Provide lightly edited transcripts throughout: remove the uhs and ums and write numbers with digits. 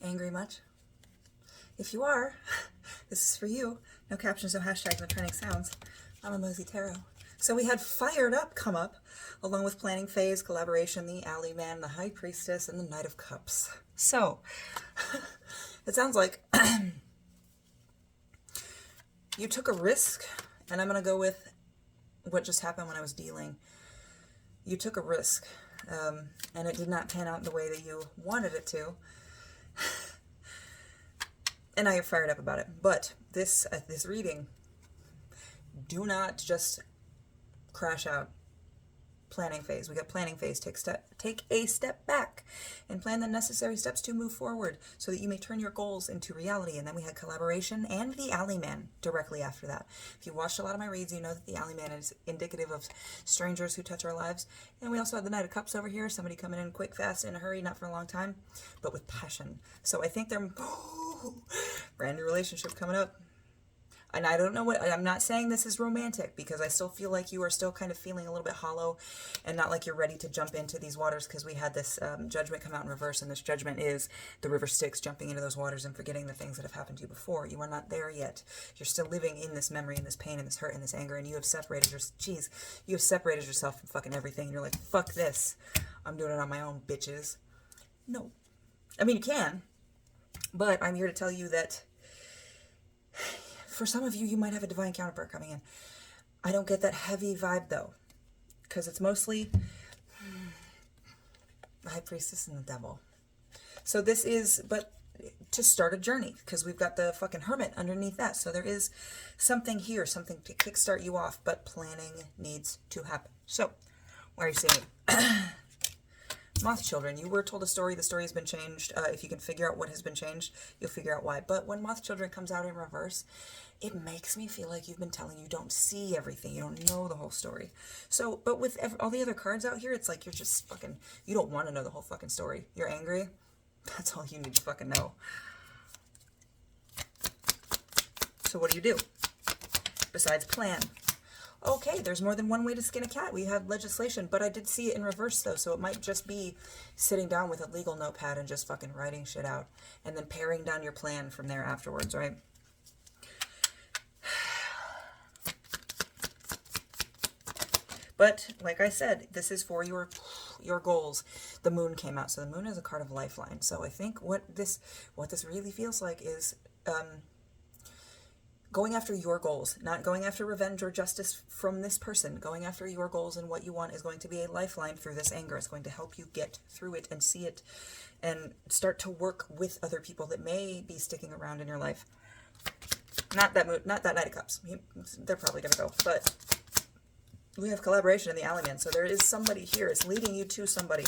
Angry much? If you are, this is for you. No captions, no hashtags, no trending sounds. I'm a Mosey Tarot. So we had Fired Up come up, along with Planning Phase, Collaboration, the Alley Man, the High Priestess, and the Knight of Cups. So, it sounds like you took a risk, and I'm going to go with what just happened when I was dealing. You took a risk, and it did not pan out the way that you wanted it to. And now you're fired up about it. But this reading, do not just crash out. Planning phase. We got planning phase. Take a step back and plan the necessary steps to move forward so that you may turn your goals into reality. And then we had collaboration and the Alley Man directly after that. If you watched a lot of my reads, you know that the Alley Man is indicative of strangers who touch our lives. And we also had the Knight of Cups over here. Somebody coming in quick, fast, in a hurry, not for a long time, but with passion. So I think they're brand new relationship coming up. And I don't know what, I'm not saying this is romantic, because I still feel like you are still kind of feeling a little bit hollow and not like you're ready to jump into these waters, because we had this judgment come out in reverse, and this judgment is the River Styx, jumping into those waters and forgetting the things that have happened to you before. You are not there yet. You're still living in this memory and this pain and this hurt and this anger, and you have separated you have separated yourself from fucking everything, and you're like, fuck this. I'm doing it on my own, bitches. No. I mean, you can, but I'm here to tell you that for some of you, you might have a divine counterpart coming in. I don't get that heavy vibe, though, because it's mostly the High Priestess and the Devil. So this is, but to start a journey, because we've got the fucking Hermit underneath that. So there is something here, something to kickstart you off, but planning needs to happen. So, where are you seeing it? Moth Children, you were told a story. The story has been changed. If you can figure out what has been changed, you'll figure out why. But when Moth Children comes out in reverse, it makes me feel like you've been telling you don't see everything. You don't know the whole story. So, but with all the other cards out here, it's like you're just fucking, you don't want to know the whole fucking story. You're angry. That's all you need to fucking know. So what do? Besides plan. Okay, there's more than one way to skin a cat. We have legislation, but I did see it in reverse, though, so it might just be sitting down with a legal notepad and just fucking writing shit out, and then paring down your plan from there afterwards, right? But, like I said, this is for your goals. The Moon came out, so the Moon is a card of lifeline. So I think what this really feels like is going after your goals, not going after revenge or justice from this person. Going after your goals and what you want is going to be a lifeline through this anger. It's going to help you get through it and see it and start to work with other people that may be sticking around in your life. Not that Knight of Cups. They're probably going to go. But we have collaboration in the Alley Man, so there is somebody here. It's leading you to somebody.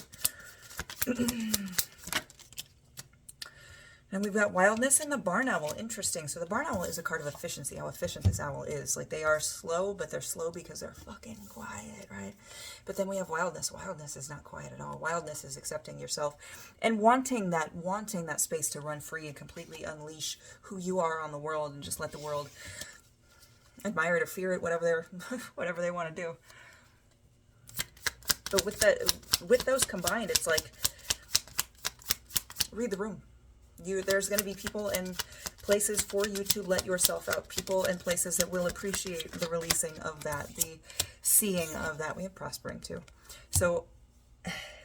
And we've got Wildness and the Barn Owl. Interesting. So the Barn Owl is a card of efficiency, how efficient this owl is. Like, they are slow, but they're slow because they're fucking quiet, right? But then we have Wildness. Wildness is not quiet at all. Wildness is accepting yourself and wanting that space to run free and completely unleash who you are on the world and just let the world admire it or fear it, whatever they want to do. But with those combined, it's like, read the room. There's going to be people and places for you to let yourself out. People and places that will appreciate the releasing of that, the seeing of that. We have Prospering too. So,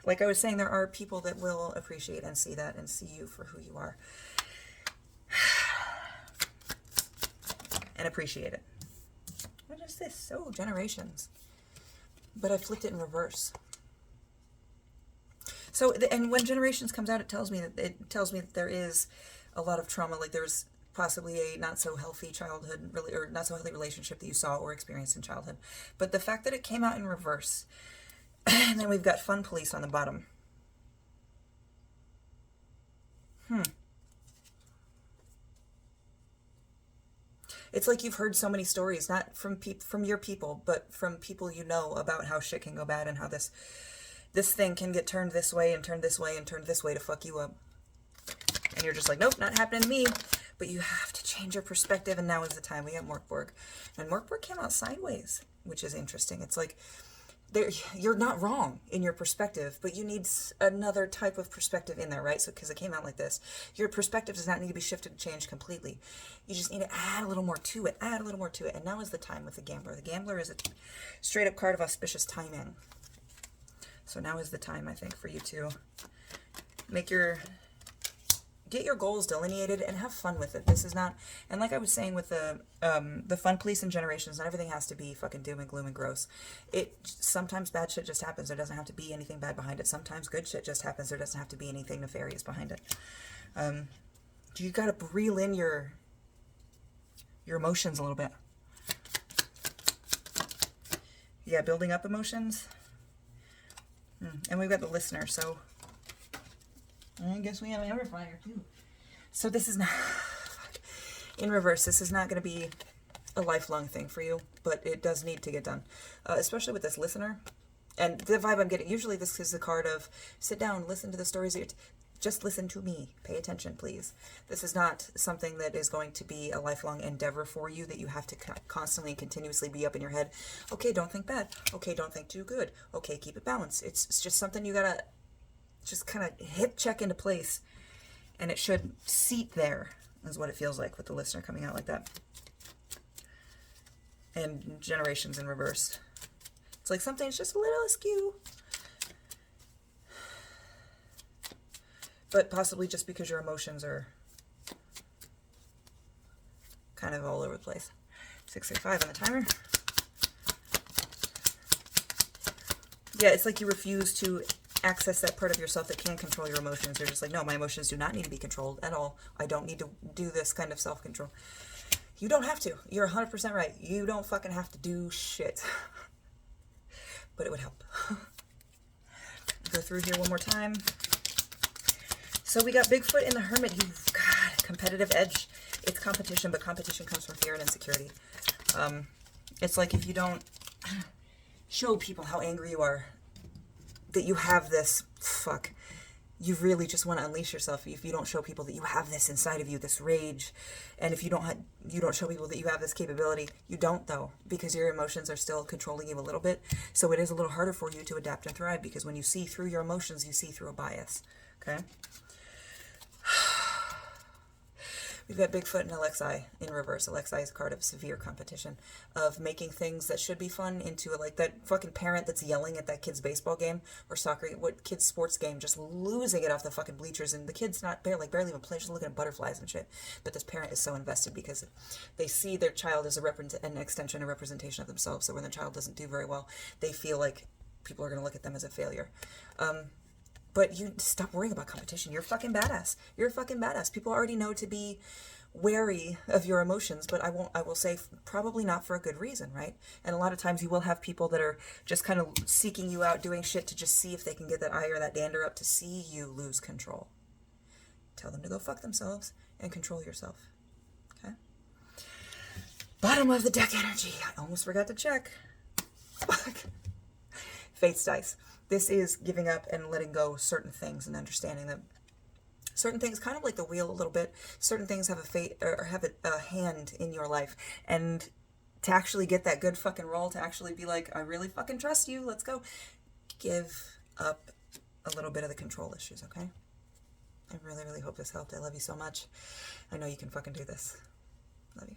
like I was saying, there are people that will appreciate and see that and see you for who you are. And appreciate it. What is this? Oh, Generations. But I flipped it in reverse. So, and when Generations comes out, it tells me that there is a lot of trauma. Like, there's possibly a not so healthy childhood, really, or not so healthy relationship that you saw or experienced in childhood. But the fact that it came out in reverse, and then we've got Fun Police on the bottom. It's like you've heard so many stories, not from your people, but from people you know, about how shit can go bad and how this thing can get turned this way and turned this way and turned this way to fuck you up. And you're just like, nope, not happening to me. But you have to change your perspective, and now is the time. We got Morkborg. And Morkborg came out sideways, which is interesting. It's like you're not wrong in your perspective, but you need another type of perspective in there, right? So because it came out like this, your perspective does not need to be shifted and changed completely. You just need to add a little more to it, add a little more to it. And now is the time with the Gambler. The Gambler is a straight up card of auspicious timing. So now is the time, I think, for you to get your goals delineated and have fun with it. This is not, and like I was saying with the Fun Police and Generations, not everything has to be fucking doom and gloom and gross. Sometimes bad shit just happens. There doesn't have to be anything bad behind it. Sometimes good shit just happens. There doesn't have to be anything nefarious behind it. You gotta reel in your emotions a little bit. Yeah, building up emotions. And we've got the Listener, so I guess we have an Everfire too. So this is not, in reverse, this is not going to be a lifelong thing for you, but it does need to get done. Especially with this Listener. And the vibe I'm getting, usually this is the card of, sit down, listen to the stories, just listen to me, pay attention, please. This is not something that is going to be a lifelong endeavor for you, that you have to constantly and continuously be up in your head. Okay, don't think bad. Okay, don't think too good. Okay, keep it balanced. It's just something you gotta just kind of hip check into place, and it should seat there, is what it feels like with the Listener coming out like that. And Generations in reverse. It's like something's just a little askew. But possibly just because your emotions are kind of all over the place. 635 on the timer. Yeah, it's like you refuse to access that part of yourself that can control your emotions. You're just like, no, my emotions do not need to be controlled at all. I don't need to do this kind of self-control. You don't have to. You're 100% right. You don't fucking have to do shit. But it would help. Go through here one more time. So we got Bigfoot and the Hermit. You've got a competitive edge. It's competition, but competition comes from fear and insecurity. It's like if you don't show people how angry you are, that you have this, you really just want to unleash yourself. If you don't show people that you have this inside of you, this rage, and if you don't show people that you have this capability, you don't though, because your emotions are still controlling you a little bit. So it is a little harder for you to adapt and thrive, because when you see through your emotions, you see through a bias. Okay? We've got Bigfoot and Alexei in reverse. Alexei is a card of severe competition, of making things that should be fun into like that fucking parent that's yelling at that kid's baseball game or soccer, what kid's sports game, just losing it off the fucking bleachers, and the kid's not barely even playing, just looking at butterflies and shit. But this parent is so invested because they see their child as an extension, a representation of themselves. So when their child doesn't do very well, they feel like people are going to look at them as a failure. But you stop worrying about competition. You're fucking badass. You're a fucking badass. People already know to be wary of your emotions, but I will say probably not for a good reason, right? And a lot of times you will have people that are just kind of seeking you out, doing shit to just see if they can get that eye or that dander up to see you lose control. Tell them to go fuck themselves and control yourself. Okay? Bottom of the deck energy. I almost forgot to check. Fuck. Fates dice. This is giving up and letting go certain things and understanding that certain things, kind of like the wheel a little bit, certain things have a fate or have a hand in your life. And to actually get that good fucking roll, to actually be like, I really fucking trust you, let's go. Give up a little bit of the control issues, okay? I really, really hope this helped. I love you so much. I know you can fucking do this. Love you.